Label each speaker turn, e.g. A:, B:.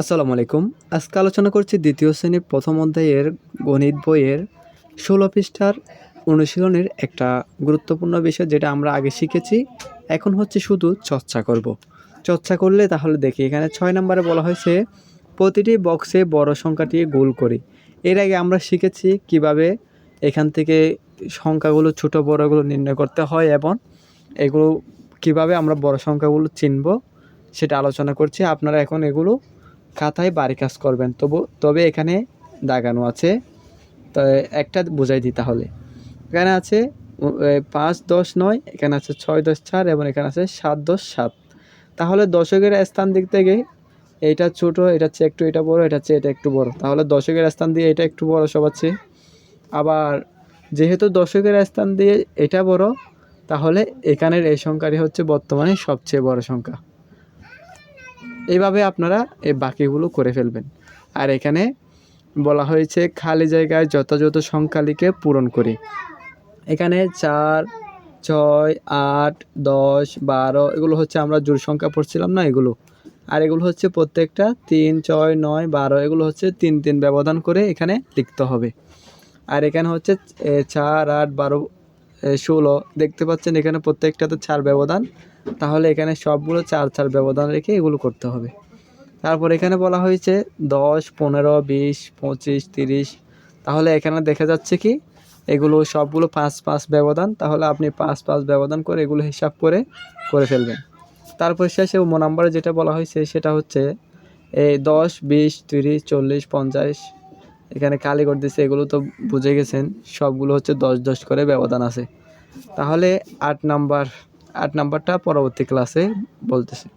A: আসসালামু আলাইকুম। আজকে আলোচনা করছি দ্বিতীয় শ্রেণীর প্রথম অধ্যায়ের গণিত বইয়ের ১৬ পৃষ্ঠার অনুশীলনের একটা গুরুত্বপূর্ণ বিষয়, যেটা আমরা আগে শিখেছি। এখন হচ্ছে শুধু চর্চা করব। চর্চা করলে তাহলে দেখি, এখানে ৬ নম্বরে বলা হয়েছে প্রতিটি বক্সে বড় সংখ্যাটি গোল করি। এর আগে আমরা শিখেছি কিভাবে এখান থেকে সংখ্যাগুলো ছোট বড়গুলো নির্ণয় করতে হয় এবং এগুলো কিভাবে আমরা বড় সংখ্যাগুলো চিনব সেটা আলোচনা করছি। আপনারা এখন এগুলো খাতায় বাড়ি কাজ করবেন। তবে এখানে দাগানো আছে, তো একটা বুঝাই দিই তাহলে। এখানে আছে ৫, ১০, ৯, এখানে আছে ৬, ১০, ৪ এবং এখানে আছে ৭, ১০, ৭। তাহলে দশকের স্থান দিক থেকে এইটা ছোট, এটা হচ্ছে একটু এটা বড়, এটা হচ্ছে এটা একটু বড়। তাহলে দশকের স্থান দিয়ে এটা একটু বড় সবার চেয়ে। আবার যেহেতু দশকের স্থান দিয়ে এটা বড়, তাহলে এখানের এই সংখ্যাটি হচ্ছে বর্তমানে সবচেয়ে বড় সংখ্যা। এইভাবে আপনারা এই বাকিগুলো করে ফেলবেন। আর এখানে বলা হয়েছে খালি জায়গায় যথাযথ সংখ্যা লিখে পূরণ করি। এখানে ৪, ৬, ৮, ১০, ১২ এগুলো হচ্ছে আমরা জোড় সংখ্যা পড়ছিলাম না, এগুলো। আর এগুলো হচ্ছে প্রত্যেকটা ৩, ৬, ৯, ১২ এগুলো হচ্ছে ৩ ৩ ব্যবধান করে এখানে লিখতে হবে। আর এখানে হচ্ছে ৪, ৮, ১২, ১৬ দেখতে পাচ্ছেন, এখানে প্রত্যেকটাতে ৪ ব্যবধান। তাহলে এখানে সবগুলো ৪ ৪ ব্যবধান রেখে এগুলো করতে হবে। তারপর এখানে বলা হয়েছে ১০, ১৫, ২০, ২৫, ৩০। তাহলে এখানে দেখা যাচ্ছে কি এগুলো সবগুলো ৫ ৫ ব্যবধান। তাহলে আপনি ৫ ৫ ব্যবধান করে এগুলো হিসাব করে ফেলবেন। তারপর শেষে নাম্বারে যেটা বলা হয়েছে সেটা হচ্ছে এই ১০, ২০, ৩০, ৪০, ৫০। এখানে কালি করে দিচ্ছে, এগুলো তো বুঝে গেছেন, সবগুলো হচ্ছে ১০ ১০ করে ব্যবধান আছে। তাহলে ৮ নাম্বারটা পরবর্তী ক্লাসে বলতেছি।